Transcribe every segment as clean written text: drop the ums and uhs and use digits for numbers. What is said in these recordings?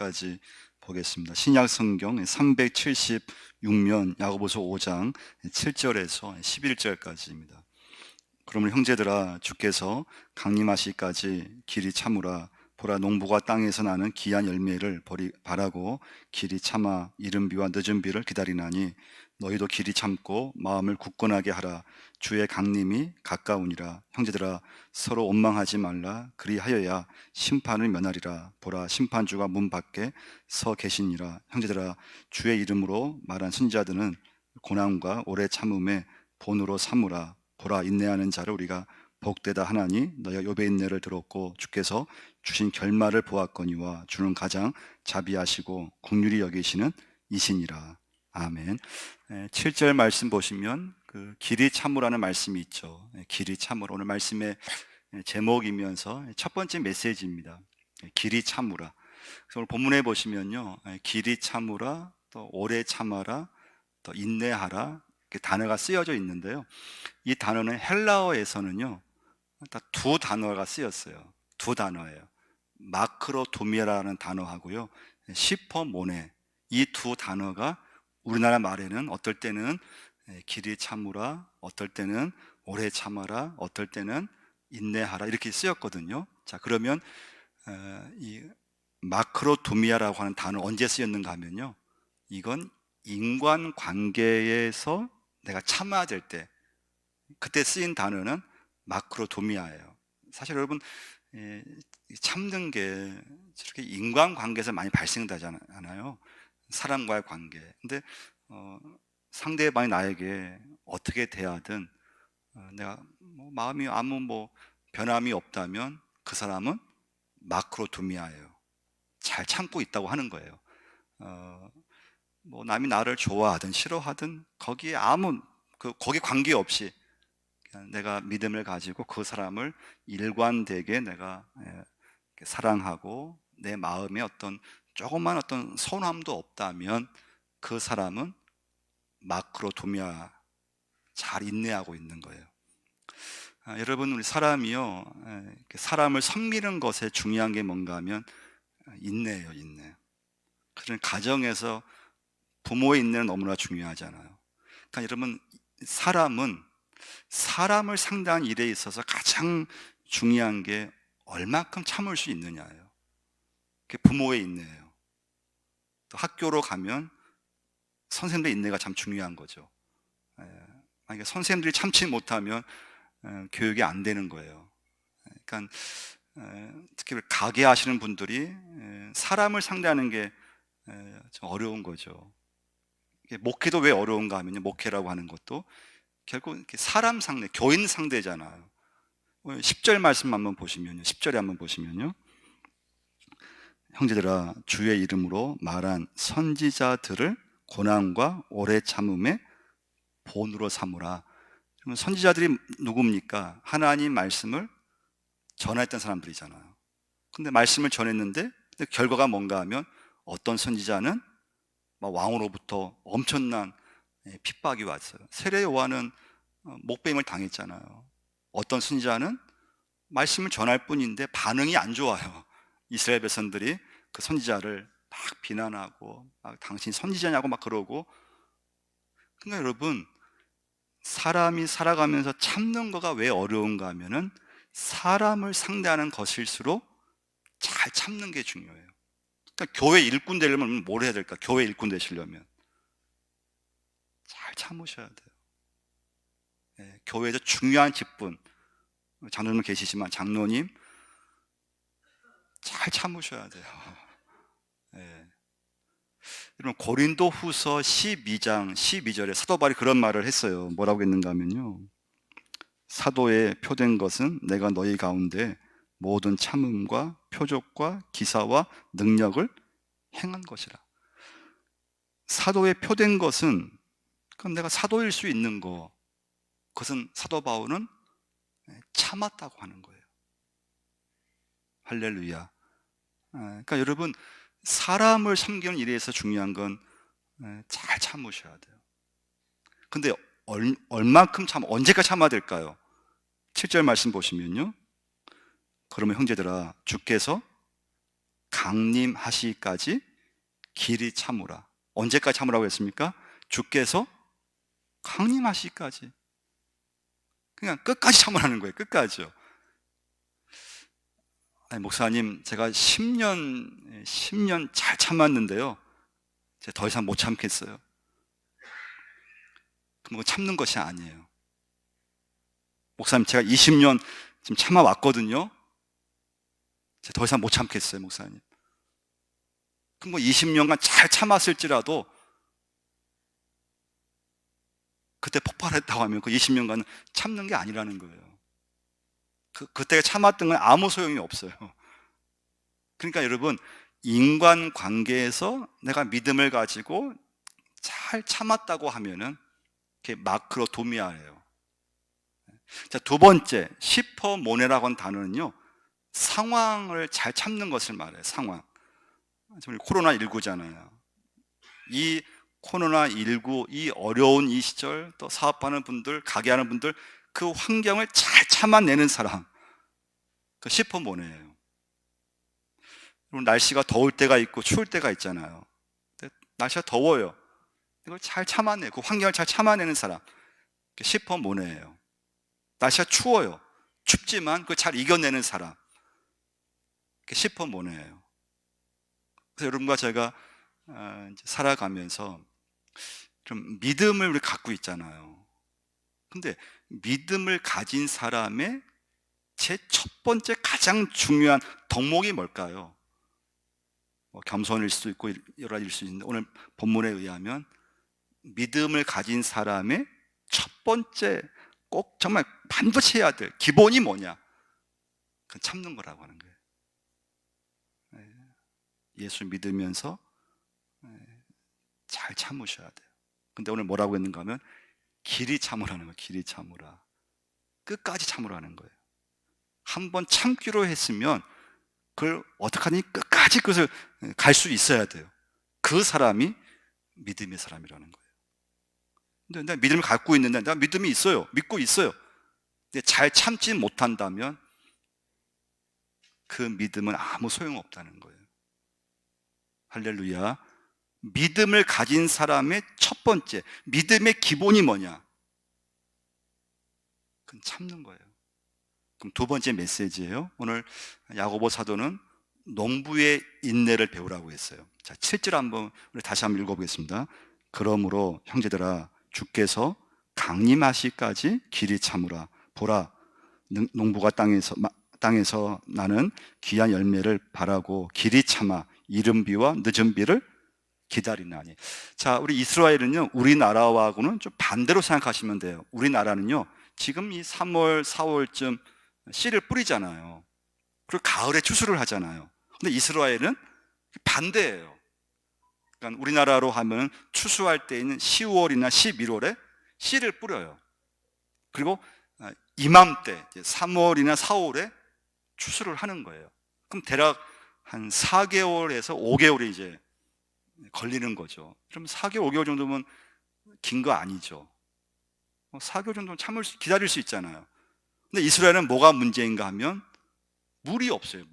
7절까지 보겠습니다. 신약 성경 376면 야고보서 5장 7절에서 11절까지입니다. 그러면 형제들아, 주께서 강림하시기까지 길이 참으라. 보라, 농부가 땅에서 나는 귀한 열매를 바라고 길이 참아 이른 비와 늦은 비를 기다리나니 너희도 길이 참고 마음을 굳건하게 하라. 주의 강림이 가까우니라. 형제들아, 서로 원망하지 말라. 그리하여야 심판을 면하리라. 보라, 심판주가 문 밖에 서 계시니라. 형제들아, 주의 이름으로 말한 선지자들은 고난과 오래 참음에 본으로 삼으라. 보라, 인내하는 자를 우리가 복되다 하나니 너희가 욥의 인내를 들었고 주께서 주신 결말을 보았거니와 주는 가장 자비하시고 긍휼히 여기시는 이시니라. 아멘. 7절 말씀 보시면 그 길이 참으라는 말씀이 있죠. 길이 참으라. 오늘 말씀의 제목이면서 첫 번째 메시지입니다. 길이 참으라. 그래서 오늘 본문에 보시면요, 길이 참으라, 또 오래 참아라, 또 인내하라, 이렇게 단어가 쓰여져 있는데요. 이 단어는 헬라어에서는요, 딱 두 단어가 쓰였어요. 두 단어예요. 마크로도미라는 단어하고요, 시퍼모네, 이 두 단어가 우리나라 말에는 어떨 때는 길이 참으라, 어떨 때는 오래 참아라, 어떨 때는 인내하라 이렇게 쓰였거든요. 자, 그러면 이 마크로도미아라고 하는 단어 언제 쓰였는가 하면요, 이건 인간 관계에서 내가 참아야 될 때, 그때 쓰인 단어는 마크로도미아예요. 사실 여러분, 참는 게 저렇게 인간관계에서 많이 발생되잖아요. 사람과의 관계. 근데 상대방이 나에게 어떻게 대하든 내가 마음이 아무 변함이 없다면 그 사람은 마크로도미아예요. 잘 참고 있다고 하는 거예요. 남이 나를 좋아하든 싫어하든 거기에 거기 관계없이 내가 믿음을 가지고 그 사람을 일관되게 내가 사랑하고 내 마음에 조그만 어떤 서운함도 없다면 그 사람은 마크로도미아, 잘 인내하고 있는 거예요. 여러분, 우리 사람이요, 사람을 섬기는 것에 중요한 게 뭔가 하면 인내예요, 인내. 그런 가정에서 부모의 인내는 너무나 중요하잖아요. 그러니까 여러분, 사람을 상대한 일에 있어서 가장 중요한 게 얼마큼 참을 수 있느냐예요. 그게 부모의 인내예요. 또 학교로 가면 선생님들의 인내가 참 중요한 거죠. 만약에 선생님들이 참지 못하면 교육이 안 되는 거예요. 그러니까 특히 가게 하시는 분들이 사람을 상대하는 게 좀 어려운 거죠. 목회도 왜 어려운가 하면요, 목회라고 하는 것도 결국 사람 상대, 교인 상대잖아요. 10절 말씀 한번 보시면요, 10절에 한번 보시면요, 형제들아, 주의 이름으로 말한 선지자들을 고난과 오래 참음에 본으로 삼으라. 선지자들이 누굽니까? 하나님 말씀을 전했던 사람들이잖아요. 근데 말씀을 전했는데 결과가 뭔가 하면 어떤 선지자는 왕으로부터 엄청난 핍박이 왔어요. 세례 요한은 목배임을 당했잖아요. 어떤 선지자는 말씀을 전할 뿐인데 반응이 안 좋아요. 이스라엘 백성들이 그 선지자를 막 비난하고 당신 선지자냐고 막 그러고. 그러니까 여러분, 사람이 살아가면서 참는 거가 왜 어려운가 하면은 사람을 상대하는 것일수록 잘 참는 게 중요해요. 그러니까 교회 일꾼 되려면 뭘 해야 될까? 교회 일꾼 되시려면 잘 참으셔야 돼요. 교회에서 중요한 직분, 장로님 계시지만 장로님 잘 참으셔야 돼요. 여러분, 고린도후서 12장 12절에 사도 바울이 그런 말을 했어요. 뭐라고 했는가 하면요, 사도에 표된 것은 내가 너희 가운데 모든 참음과 표적과 기사와 능력을 행한 것이라. 사도에 표된 것은, 그럼 내가 사도일 수 있는 거, 그것은 사도 바울은 참았다고 하는 거예요. 할렐루야. 그러니까 여러분, 사람을 섬기는 일에서 중요한 건 잘 참으셔야 돼요. 근데 얼만큼 언제까지 참아야 될까요? 7절 말씀 보시면요, 그러면 형제들아, 주께서 강림하시기까지 길이 참으라. 언제까지 참으라고 했습니까? 주께서 강림하시기까지. 그냥 끝까지 참으라는 거예요. 끝까지요. 아니, 목사님, 제가 10년 잘 참았는데요. 제가 더 이상 못 참겠어요. 그건 참는 것이 아니에요. 목사님, 제가 20년 지금 참아왔거든요. 제가 더 이상 못 참겠어요, 목사님. 그럼 20년간 잘 참았을지라도 그때 폭발했다고 하면 그 20년간은 참는 게 아니라는 거예요. 그때 참았던 건 아무 소용이 없어요. 그러니까 여러분, 인간관계에서 내가 믿음을 가지고 잘 참았다고 하면은 그게 마크로 도미아예요. 자, 두 번째, 시퍼모네라고 하는 단어는요, 상황을 잘 참는 것을 말해요. 상황. 지금 코로나19잖아요. 이 코로나19, 이 어려운 이 시절, 또 사업하는 분들, 가게하는 분들, 그 환경을 잘 참아내는 사람, 그 시퍼모네예요. 날씨가 더울 때가 있고 추울 때가 있잖아요. 날씨가 더워요. 이걸 잘 참아내, 그 환경을 잘 참아내는 사람, 그 시퍼모네예요. 날씨가 추워요. 춥지만 그걸 잘 이겨내는 사람, 그 시퍼모네예요. 그래서 여러분과 제가 이제 살아가면서 좀 믿음을 우리 갖고 있잖아요. 근데 믿음을 가진 사람의 제 첫 번째 가장 중요한 덕목이 뭘까요? 겸손일 수도 있고 여러 가지일 수 있는데, 오늘 본문에 의하면 믿음을 가진 사람의 첫 번째 꼭 정말 반드시 해야 될 기본이 뭐냐? 그건 참는 거라고 하는 거예요. 예수 믿으면서 잘 참으셔야 돼요. 근데 오늘 뭐라고 했는가 하면 길이 참으라는 거예요. 길이 참으라. 끝까지 참으라는 거예요. 한번 참기로 했으면 그걸 어떡하니 끝까지 그것을 갈 수 있어야 돼요. 그 사람이 믿음의 사람이라는 거예요. 근데 내가 믿음을 갖고 있는데, 내가 믿음이 있어요. 믿고 있어요. 근데 잘 참지 못한다면 그 믿음은 아무 소용없다는 거예요. 할렐루야. 믿음을 가진 사람의 첫 번째, 믿음의 기본이 뭐냐? 그건 참는 거예요. 그럼 두 번째 메시지예요. 오늘 야고보 사도는 농부의 인내를 배우라고 했어요. 자, 7절 한번 우리 다시 한번 읽어보겠습니다. 그러므로 형제들아, 주께서 강림하시기까지 길이 참으라. 보라, 농부가 땅에서 나는 귀한 열매를 바라고 길이 참아 이른 비와 늦은 비를 기다리나니. 자, 우리 이스라엘은요, 우리나라하고는 좀 반대로 생각하시면 돼요. 우리나라는요, 지금 이 3월, 4월쯤 씨를 뿌리잖아요. 그리고 가을에 추수를 하잖아요. 근데 이스라엘은 반대예요. 그러니까 우리나라로 하면 추수할 때에는 10월이나 11월에 씨를 뿌려요. 그리고 이맘때 3월이나 4월에 추수를 하는 거예요. 그럼 대략 한 4개월에서 5개월이 이제 걸리는 거죠. 그럼 4개월, 5개월 정도면 긴 거 아니죠. 4개월 정도는 기다릴 수 있잖아요. 근데 이스라엘은 뭐가 문제인가 하면 물이 없어요.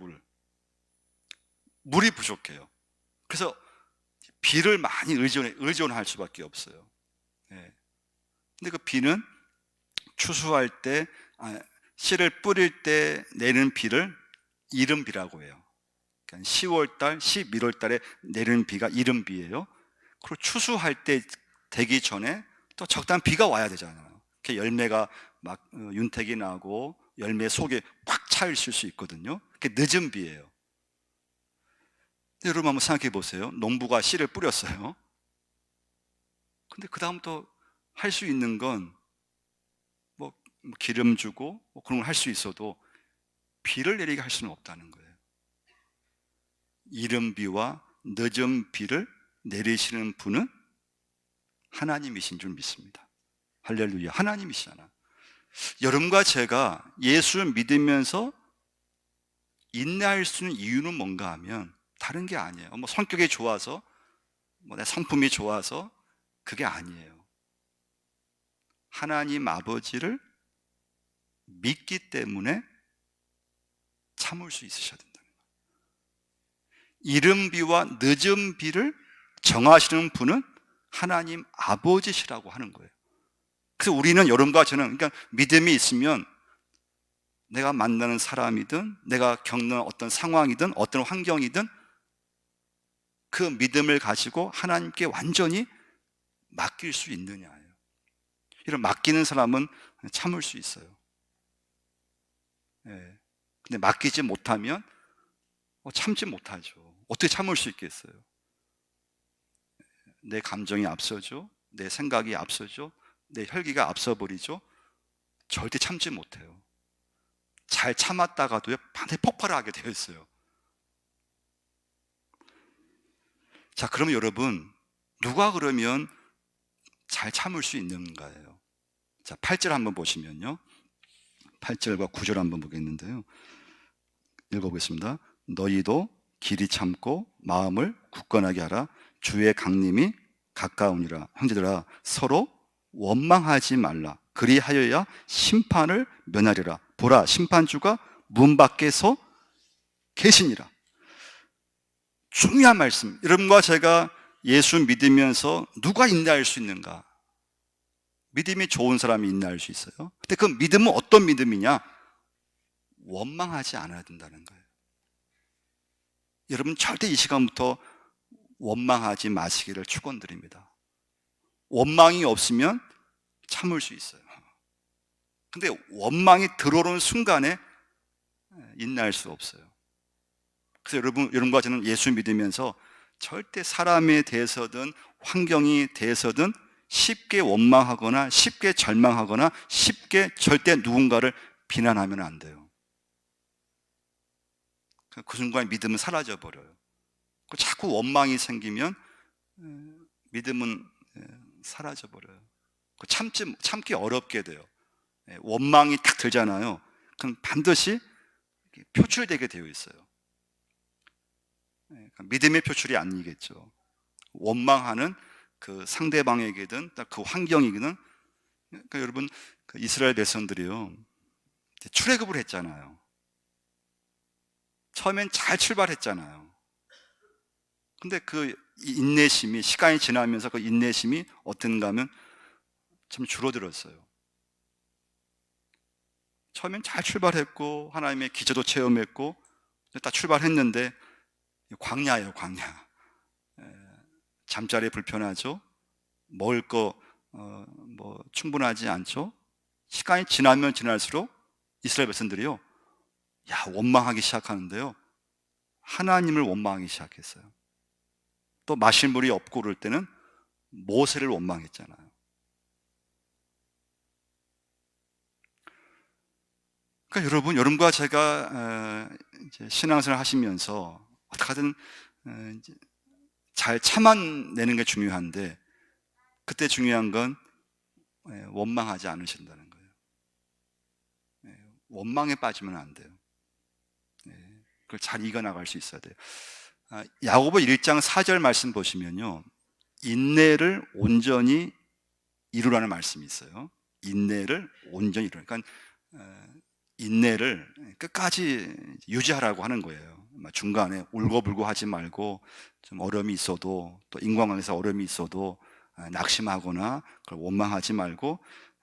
물이 부족해요. 그래서 비를 많이 의존할 수밖에 없어요. 네. 근데 그 비는 추수할 때, 씨를 뿌릴 때 내는 비를 이른 비라고 해요. 그러니까 10월 달, 11월 달에 내리는 비가 이른 비예요. 그리고 추수할 때 되기 전에 또 적당한 비가 와야 되잖아요. 이렇게 열매가 막 윤택이 나고 열매 속에 꽉 차 있을 수 있거든요. 그게 늦은 비예요. 여러분 한번 생각해 보세요. 농부가 씨를 뿌렸어요. 근데 그 다음부터 할 수 있는 건 뭐 기름 주고 뭐 그런 걸 할 수 있어도 비를 내리게 할 수는 없다는 거예요. 이른 비와 늦은 비를 내리시는 분은 하나님이신 줄 믿습니다. 할렐루야. 하나님이시잖아. 여러분과 제가 예수를 믿으면서 인내할 수 있는 이유는 뭔가 하면 다른 게 아니에요. 뭐 성격이 좋아서, 내 성품이 좋아서, 그게 아니에요. 하나님 아버지를 믿기 때문에 참을 수 있으셔야 된다는 거예요. 이른비와 늦은비를 정하시는 분은 하나님 아버지시라고 하는 거예요. 그래서 우리는 여러분과 저는, 그러니까 믿음이 있으면 내가 만나는 사람이든 내가 겪는 어떤 상황이든 어떤 환경이든 그 믿음을 가지고 하나님께 완전히 맡길 수 있느냐예요. 이런 맡기는 사람은 참을 수 있어요. 예. 근데 맡기지 못하면 참지 못하죠. 어떻게 참을 수 있겠어요? 내 감정이 앞서죠. 내 생각이 앞서죠. 내 혈기가 앞서버리죠. 절대 참지 못해요. 잘 참았다가도요, 반드시 폭발을 하게 되어 있어요. 자, 그러면 여러분, 누가 그러면 잘 참을 수 있는가예요? 자, 8절 한번 보시면요. 8절과 9절 한번 보겠는데요. 읽어보겠습니다. 너희도 길이 참고 마음을 굳건하게 하라. 주의 강림이 가까우니라. 형제들아, 서로 원망하지 말라. 그리하여야 심판을 면하리라. 보라, 심판주가 문 밖에서 계시니라. 중요한 말씀. 여러분과 제가 예수 믿으면서 누가 인내할 수 있는가? 믿음이 좋은 사람이 인내할 수 있어요. 근데 그 믿음은 어떤 믿음이냐? 원망하지 않아야 된다는 거예요. 여러분 절대 이 시간부터 원망하지 마시기를 축원드립니다. 원망이 없으면 참을 수 있어요. 근데 원망이 들어오는 순간에 인내할 수 없어요. 그래서 여러분과 저는 예수 믿으면서 절대 사람에 대해서든 환경에 대해서든 쉽게 원망하거나 쉽게 절망하거나 쉽게 절대 누군가를 비난하면 안 돼요. 그 순간에 믿음은 사라져 버려요. 자꾸 원망이 생기면 믿음은 사라져 버려요. 참기 어렵게 돼요. 원망이 딱 들잖아요. 그럼 반드시 표출되게 되어 있어요. 믿음의 표출이 아니겠죠. 원망하는 그 상대방에게든 그 환경이든. 그러니까 여러분, 그 이스라엘 백성들이요, 출애굽을 했잖아요. 처음엔 잘 출발했잖아요. 근데 그 인내심이, 시간이 지나면서 그 인내심이 어떤가 하면 참 줄어들었어요. 처음엔 잘 출발했고 하나님의 기저도 체험했고 딱 출발했는데 광야예요, 광야. 잠자리에 불편하죠. 먹을 거 충분하지 않죠. 시간이 지나면 지날수록 이스라엘 백성들이요, 원망하기 시작하는데요, 하나님을 원망하기 시작했어요. 또 마실 물이 없고 그럴 때는 모세를 원망했잖아요. 그러니까 여러분과 제가 이제 신앙생활 하시면서 어떻게든 잘 참아내는 게 중요한데, 그때 중요한 건 원망하지 않으신다는 거예요. 원망에 빠지면 안 돼요. 그걸 잘 이겨나갈 수 있어야 돼요. 야고보 1장 4절 말씀 보시면요, 인내를 온전히 이루라는 말씀이 있어요. 인내를 온전히 이루라. 그러니까 인내를 끝까지 유지하라고 하는 거예요. 중간에 울고불고 하지 말고, 좀 어려움이 있어도, 또 인간관계에서 어려움이 있어도 낙심하거나 그걸 원망하지 말고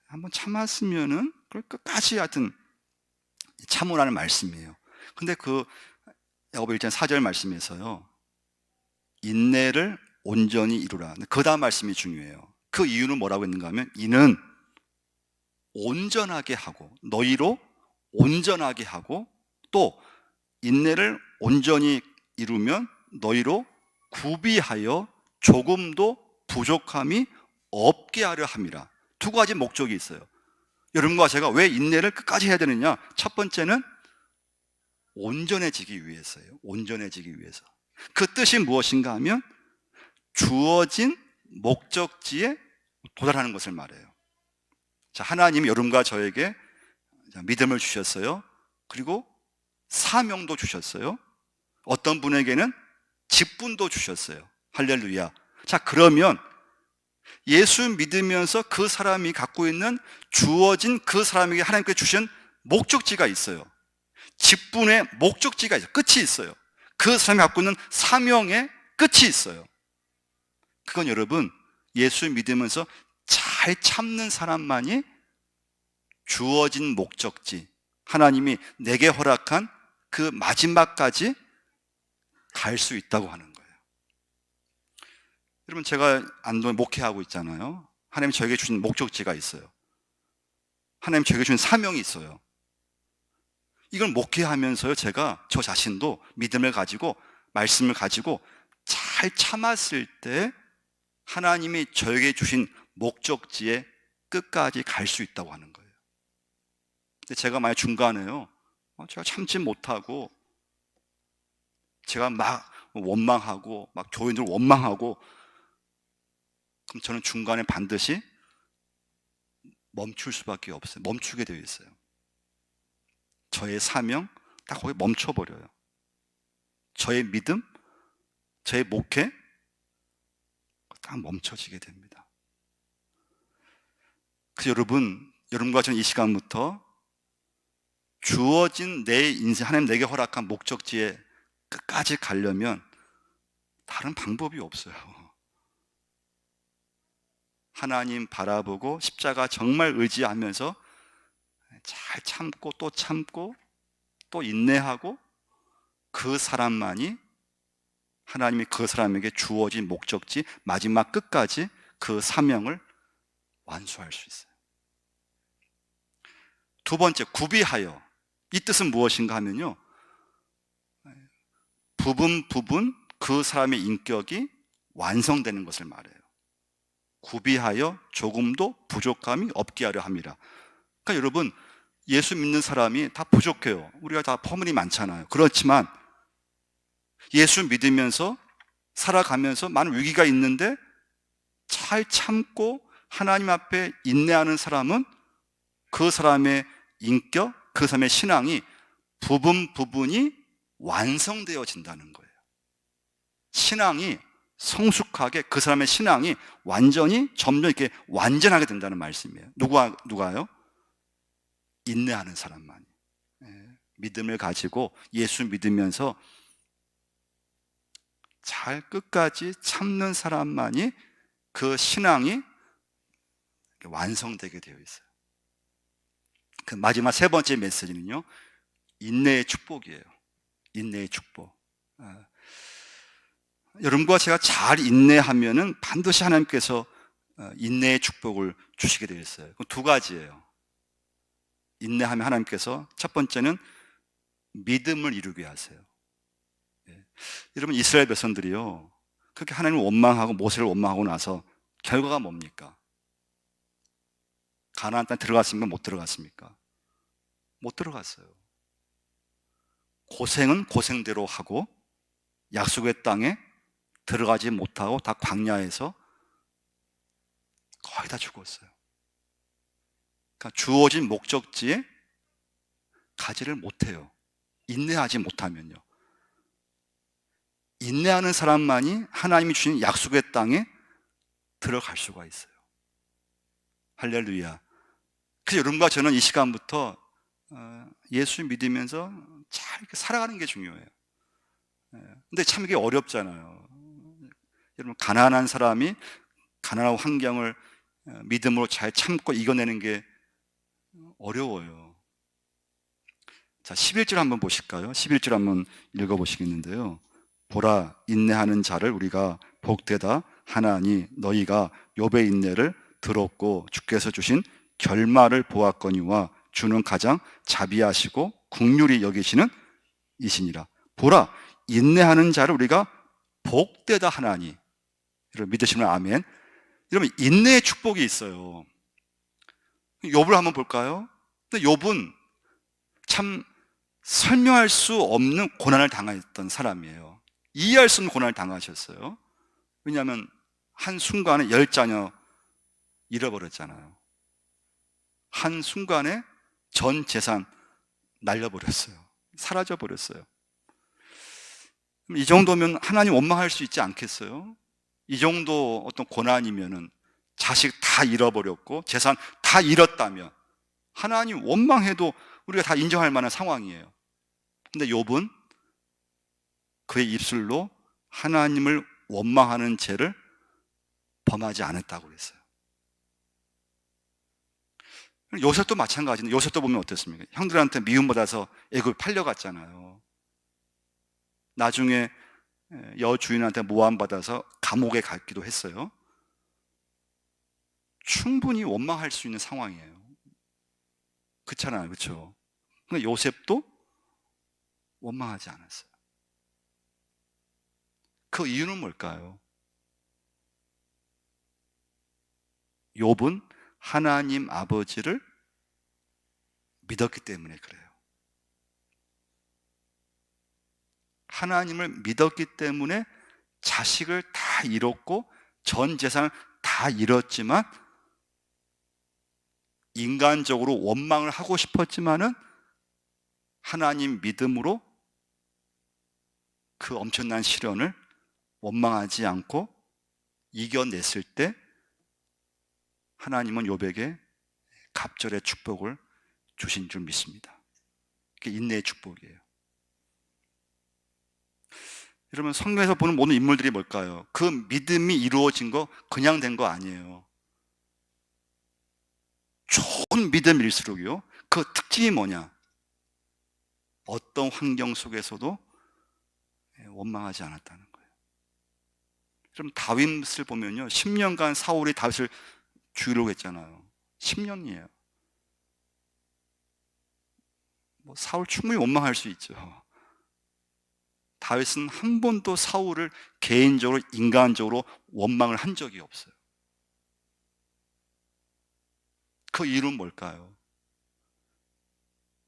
한번 참았으면은 그걸 끝까지 하여튼 참으라는 말씀이에요. 근데 그 야고보 1장 4절 말씀에서요, 인내를 온전히 이루라. 그 다음 말씀이 중요해요. 그 이유는 뭐라고 했는가 하면, 이는 온전하게 하고, 너희로 온전하게 하고, 또 인내를 온전히 이루면 너희로 구비하여 조금도 부족함이 없게 하려 함이라. 두 가지 목적이 있어요. 여러분과 제가 왜 인내를 끝까지 해야 되느냐? 첫 번째는 온전해지기 위해서예요. 온전해지기 위해서. 그 뜻이 무엇인가 하면 주어진 목적지에 도달하는 것을 말해요. 자, 하나님이 여러분과 저에게 믿음을 주셨어요. 그리고 사명도 주셨어요. 어떤 분에게는 직분도 주셨어요. 할렐루야. 자, 그러면 예수 믿으면서 그 사람이 갖고 있는 주어진 그 사람에게 하나님께 주신 목적지가 있어요. 직분의 목적지가 있어요. 끝이 있어요. 그 사람이 갖고 있는 사명의 끝이 있어요. 그건 여러분, 예수 믿으면서 잘 참는 사람만이 주어진 목적지, 하나님이 내게 허락한 그 마지막까지 갈 수 있다고 하는 거예요. 여러분, 제가 안동에 목회하고 있잖아요. 하나님이 저에게 주신 목적지가 있어요. 하나님이 저에게 주신 사명이 있어요. 이걸 목회하면서요, 제가 저 자신도 믿음을 가지고 말씀을 가지고 잘 참았을 때 하나님이 저에게 주신 목적지에 끝까지 갈 수 있다고 하는 거예요. 근데 제가 만약 중간에요, 제가 참지 못하고 제가 막 원망하고 막 교인들 원망하고, 그럼 저는 중간에 반드시 멈출 수밖에 없어요. 멈추게 되어 있어요. 저의 사명 딱 거기 멈춰버려요. 저의 믿음, 저의 목회 딱 멈춰지게 됩니다. 그래서 여러분과 저는 이 시간부터 주어진 내 인생, 하나님 내게 허락한 목적지에 끝까지 가려면 다른 방법이 없어요. 하나님 바라보고 십자가 정말 의지하면서 잘 참고 또 인내하고, 그 사람만이 하나님이 그 사람에게 주어진 목적지 마지막 끝까지 그 사명을 완수할 수 있어요. 두 번째, 구비하여. 이 뜻은 무엇인가 하면요, 부분 그 사람의 인격이 완성되는 것을 말해요. 구비하여 조금도 부족함이 없게 하려 함이라. 그러니까 여러분, 예수 믿는 사람이 다 부족해요. 우리가 다 허물이 많잖아요. 그렇지만 예수 믿으면서 살아가면서 많은 위기가 있는데 잘 참고 하나님 앞에 인내하는 사람은 그 사람의 인격, 그 사람의 신앙이 부분이 완성되어진다는 거예요. 신앙이 성숙하게, 그 사람의 신앙이 완전히 점점 이렇게 완전하게 된다는 말씀이에요. 누가요? 인내하는 사람만이. 믿음을 가지고 예수 믿으면서 잘 끝까지 참는 사람만이 그 신앙이 완성되게 되어 있어요. 그 마지막 세 번째 메시지는요, 인내의 축복이에요. 인내의 축복. 여러분과 제가 잘 인내하면은 반드시 하나님께서 인내의 축복을 주시게 되어 있어요. 두 가지예요. 인내하면 하나님께서, 첫 번째는 믿음을 이루게 하세요. 여러분, 이스라엘 백성들이요, 그렇게 하나님을 원망하고 모세를 원망하고 나서 결과가 뭡니까? 가나안 땅에 들어갔습니까? 못 들어갔습니까? 못 들어갔어요. 고생은 고생대로 하고 약속의 땅에 들어가지 못하고 다 광야에서 거의 다 죽었어요. 그러니까 주어진 목적지에 가지를 못해요. 인내하지 못하면요. 인내하는 사람만이 하나님이 주신 약속의 땅에 들어갈 수가 있어요. 할렐루야. 그래서 여러분과 저는 이 시간부터 예수 믿으면서 잘 살아가는 게 중요해요. 근데 참 이게 어렵잖아요. 여러분, 가난한 사람이 가난한 환경을 믿음으로 잘 참고 이겨내는 게 어려워요. 자, 11절 한번 보실까요? 11절 한번 읽어보시겠는데요. 보라, 인내하는 자를 우리가 복되다 하나니 너희가 욥의 인내를 들었고 주께서 주신 결말을 보았거니와 주는 가장 자비하시고 긍휼히 여기시는 이시니라. 보라, 인내하는 자를 우리가 복되다 하나니. 여러분 믿으시면 아멘. 여러분, 인내의 축복이 있어요. 욥을 한번 볼까요? 근데 욥은 참 설명할 수 없는 고난을 당했던 사람이에요. 이해할 수 없는 고난을 당하셨어요. 왜냐하면 한순간에 10자녀 잃어버렸잖아요. 한순간에 전 재산 날려버렸어요. 사라져버렸어요. 이 정도면 하나님 원망할 수 있지 않겠어요? 이 정도 어떤 고난이면은, 자식 다 잃어버렸고 재산 다 잃었다면 하나님 원망해도 우리가 다 인정할 만한 상황이에요. 근데 욥은 그의 입술로 하나님을 원망하는 죄를 범하지 않았다고 그랬어요. 요셉도 마찬가지인데, 요셉도 보면 어떻습니까? 형들한테 미움받아서 애굽에 팔려갔잖아요. 나중에 여주인한테 모함받아서 감옥에 갔기도 했어요. 충분히 원망할 수 있는 상황이에요. 그렇잖아요, 그렇죠? 근데 요셉도 원망하지 않았어요. 그 이유는 뭘까요? 욥은 하나님 아버지를 믿었기 때문에 그래요. 하나님을 믿었기 때문에 자식을 다 잃었고 전 재산을 다 잃었지만, 인간적으로 원망을 하고 싶었지만은 하나님 믿음으로 그 엄청난 시련을 원망하지 않고 이겨냈을 때 하나님은 욥에게 갑절의 축복을 주신 줄 믿습니다. 그게 인내의 축복이에요. 여러분, 성경에서 보는 모든 인물들이 뭘까요? 그 믿음이 이루어진 거 그냥 된 거 아니에요. 좋은 믿음일수록요, 그 특징이 뭐냐? 어떤 환경 속에서도 원망하지 않았다는 거예요. 그럼 다윗을 보면요, 10년간 사울이 다윗을 죽이려고 했잖아요. 10년이에요. 사울 충분히 원망할 수 있죠. 다윗은 한 번도 사울을 개인적으로, 인간적으로 원망을 한 적이 없어요. 그 이유는 뭘까요?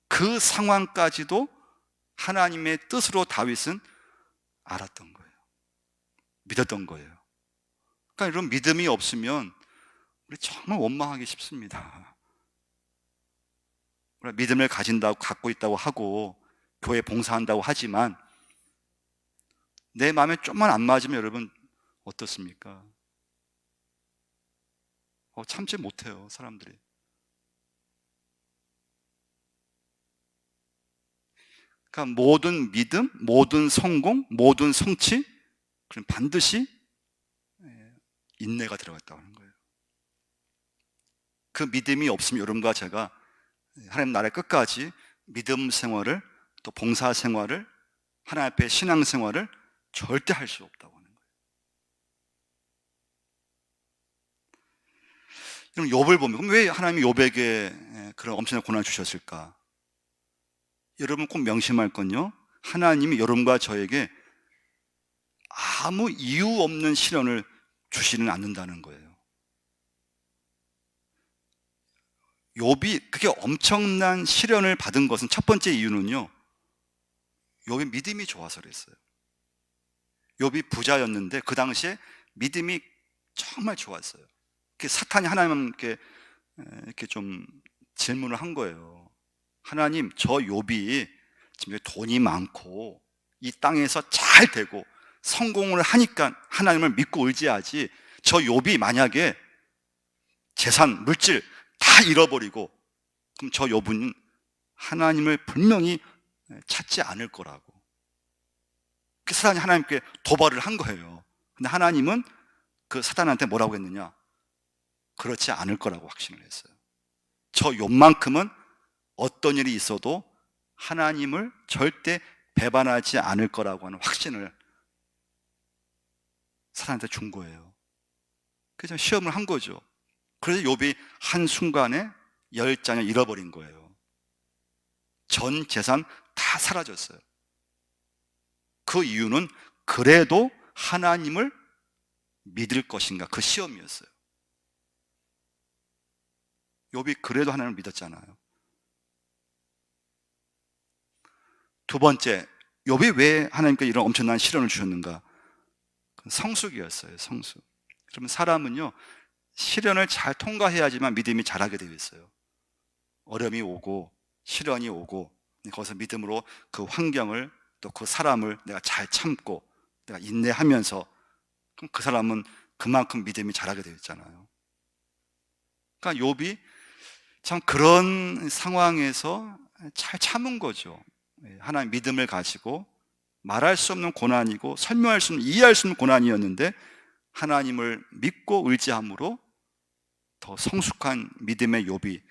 그 상황까지도 하나님의 뜻으로 다윗은 알았던 거예요. 믿었던 거예요. 그러니까 이런 믿음이 없으면 우리 정말 원망하기 쉽습니다. 믿음을 가진다고, 갖고 있다고 하고 교회 봉사한다고 하지만 내 마음에 좀만 안 맞으면 여러분 어떻습니까? 참지 못해요, 사람들이. 그러니까 모든 믿음, 모든 성공, 모든 성취, 그럼 반드시 인내가 들어갔다고 하는 거예요. 그 믿음이 없으면 여러분과 제가 하나님 나라의 끝까지 믿음 생활을, 또 봉사 생활을, 하나님 앞에 신앙 생활을 절대 할 수 없다고 하는 거예요. 그럼 욥을 보면, 그럼 왜 하나님이 욥에게 그런 엄청난 고난을 주셨을까? 여러분 꼭 명심할 건요, 하나님이 여러분과 저에게 아무 이유 없는 시련을 주시는 않는다는 거예요. 욥이 그게 엄청난 시련을 받은 것은, 첫 번째 이유는요, 욥이 믿음이 좋아서 그랬어요. 욥이 부자였는데 그 당시에 믿음이 정말 좋았어요. 사탄이 하나님께 이렇게 좀 질문을 한 거예요. 하나님, 저 욥이 지금 돈이 많고 이 땅에서 잘 되고 성공을 하니까 하나님을 믿고 의지하지, 저 욥이 만약에 재산, 물질 다 잃어버리고, 그럼 저 욥은 하나님을 분명히 찾지 않을 거라고. 그 사탄이 하나님께 도발을 한 거예요. 근데 하나님은 그 사탄한테 뭐라고 했느냐? 그렇지 않을 거라고 확신을 했어요. 저 욥만큼은 어떤 일이 있어도 하나님을 절대 배반하지 않을 거라고 하는 확신을 사탄한테 준 거예요. 그래서 시험을 한 거죠. 그래서 욥이 한순간에 10자녀 잃어버린 거예요. 전 재산 다 사라졌어요. 그 이유는 그래도 하나님을 믿을 것인가, 그 시험이었어요. 욥이 그래도 하나님을 믿었잖아요. 두 번째, 욥이 왜 하나님께 이런 엄청난 시련을 주셨는가? 성숙이었어요, 성숙. 그러면 사람은요, 시련을 잘 통과해야지만 믿음이 자라게 되어 있어요. 어려움이 오고 시련이 오고 거기서 믿음으로 그 환경을, 또 그 사람을 내가 잘 참고 내가 인내하면서, 그럼 그 사람은 그만큼 믿음이 자라게 되어 있잖아요. 그러니까 욥이 참 그런 상황에서 잘 참은 거죠. 하나님 믿음을 가지고 말할 수 없는 고난이고 설명할 수 없는, 이해할 수 없는 고난이었는데 하나님을 믿고 의지함으로 더 성숙한 믿음의 욥이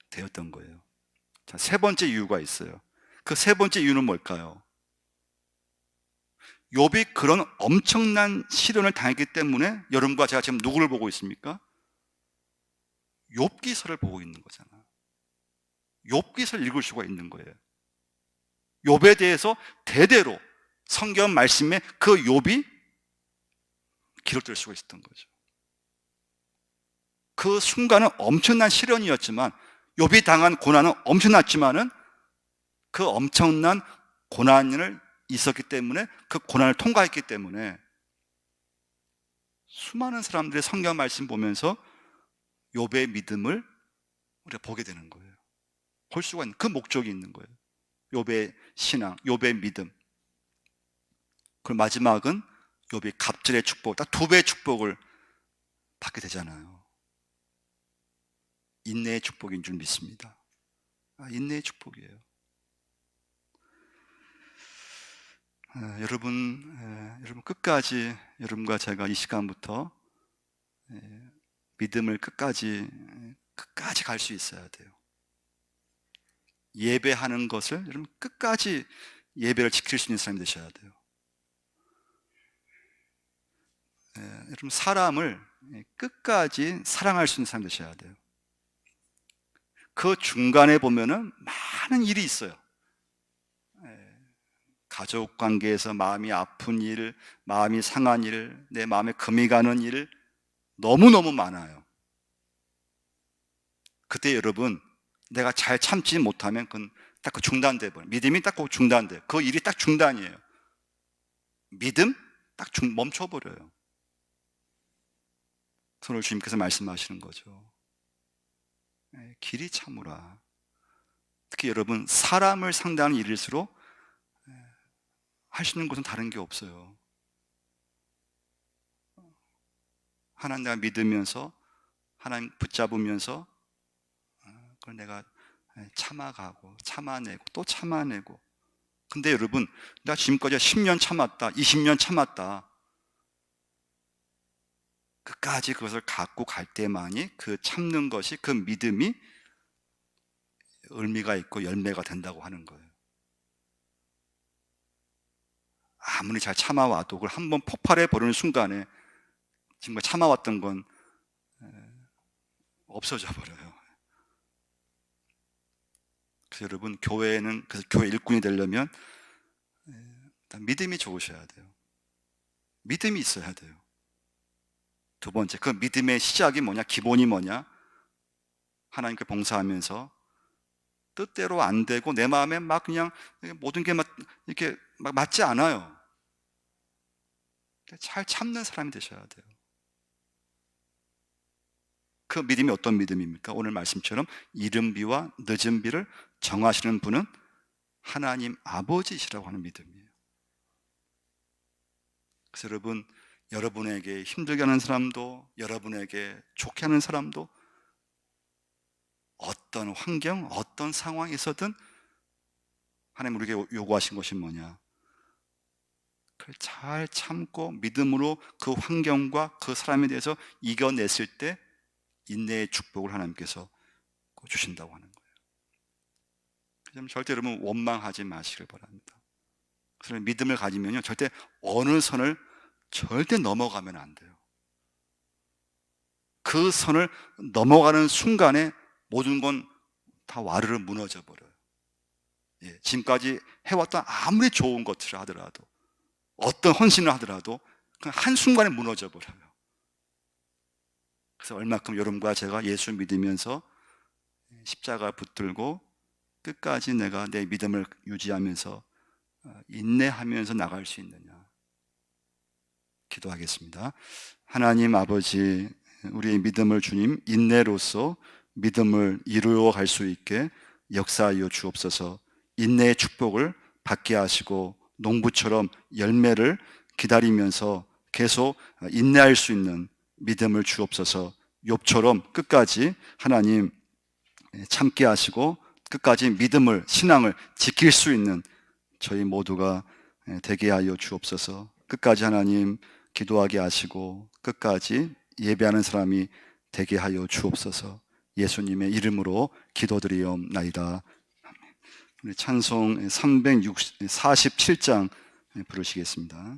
되었던 거예요. 자, 세 번째 이유가 있어요. 그 세 번째 이유는 뭘까요? 욥이 그런 엄청난 시련을 당했기 때문에 여러분과 제가 지금 누구를 보고 있습니까? 욥기서를 보고 있는 거잖아요. 욥기서를 읽을 수가 있는 거예요. 욥에 대해서 대대로 성경 말씀에 그 욥이 기록될 수가 있었던 거죠. 그 순간은 엄청난 시련이었지만, 욥이 당한 고난은 엄청났지만은 그 엄청난 고난을 있었기 때문에, 그 고난을 통과했기 때문에 수많은 사람들의 성경 말씀 보면서 욥의 믿음을 우리가 보게 되는 거예요. 볼 수가 있는 그 목적이 있는 거예요. 욥의 신앙, 욥의 믿음. 그리고 마지막은 욥이 갑절의 축복, 딱 두 배의 축복을 받게 되잖아요. 인내의 축복인 줄 믿습니다. 인내의 축복이에요. 여러분 끝까지, 여러분과 제가 이 시간부터 믿음을 끝까지 갈 수 있어야 돼요. 예배하는 것을 여러분 끝까지 예배를 지킬 수 있는 사람이 되셔야 돼요. 여러분 사람을 끝까지 사랑할 수 있는 사람이 되셔야 돼요. 그 중간에 보면은 많은 일이 있어요. 가족 관계에서 마음이 아픈 일, 마음이 상한 일, 내 마음에 금이 가는 일 너무너무 많아요. 그때 여러분 내가 잘 참지 못하면 그건 딱 그 중단돼 버려요. 믿음이 딱 그 중단돼요. 그 일이 딱 중단이에요. 믿음 딱 멈춰버려요. 오늘 주님께서 말씀하시는 거죠. 길이 참으라. 특히 여러분 사람을 상대하는 일일수록 할 수 있는 것은 다른 게 없어요. 하나님 내가 믿으면서, 하나님 붙잡으면서 그걸 내가 참아가고 참아내고 또 참아내고. 근데 여러분 내가 지금까지 10년 참았다, 20년 참았다, 끝까지 그것을 갖고 갈 때만이 그 참는 것이, 그 믿음이 의미가 있고 열매가 된다고 하는 거예요. 아무리 잘 참아와도 그걸 한번 폭발해 버리는 순간에 지금 참아왔던 건 없어져 버려요. 그래서 여러분 교회는, 그래서 교회 일꾼이 되려면 믿음이 좋으셔야 돼요. 믿음이 있어야 돼요. 두 번째, 그 믿음의 시작이 뭐냐, 기본이 뭐냐? 하나님께 봉사하면서 뜻대로 안 되고 내 마음에 막 그냥 모든 게 막 이렇게 막 맞지 않아요. 잘 참는 사람이 되셔야 돼요. 그 믿음이 어떤 믿음입니까? 오늘 말씀처럼 이른 비와 늦은 비를 정하시는 분은 하나님 아버지시라고 하는 믿음이에요. 그래서 여러분, 여러분에게 힘들게 하는 사람도, 여러분에게 좋게 하는 사람도, 어떤 환경, 어떤 상황에서든 하나님 우리에게 요구하신 것이 뭐냐? 그걸 잘 참고 믿음으로 그 환경과 그 사람에 대해서 이겨냈을 때 인내의 축복을 하나님께서 주신다고 하는 거예요. 절대 여러분 원망하지 마시길 바랍니다. 그래서 믿음을 가지면요, 절대 어느 선을 절대 넘어가면 안 돼요. 그 선을 넘어가는 순간에 모든 건 다 와르르 무너져 버려요. 지금까지 해왔던 아무리 좋은 것들을 하더라도, 어떤 헌신을 하더라도 그냥 한순간에 무너져 버려요. 그래서 얼마큼 여러분과 제가 예수 믿으면서 십자가 붙들고 끝까지 내가 내 믿음을 유지하면서 인내하면서 나갈 수 있느냐, 기도하겠습니다. 하나님 아버지, 우리의 믿음을 주님 인내로서 믿음을 이루어 갈 수 있게 역사하여 주옵소서. 인내의 축복을 받게 하시고 농부처럼 열매를 기다리면서 계속 인내할 수 있는 믿음을 주옵소서. 욥처럼 끝까지 하나님 참게 하시고 끝까지 믿음을, 신앙을 지킬 수 있는 저희 모두가 되게 하여 주옵소서. 끝까지 하나님 기도하게 하시고 끝까지 예배하는 사람이 되게 하여 주옵소서. 예수님의 이름으로 기도드리옵나이다. 우리 찬송 347장 부르시겠습니다.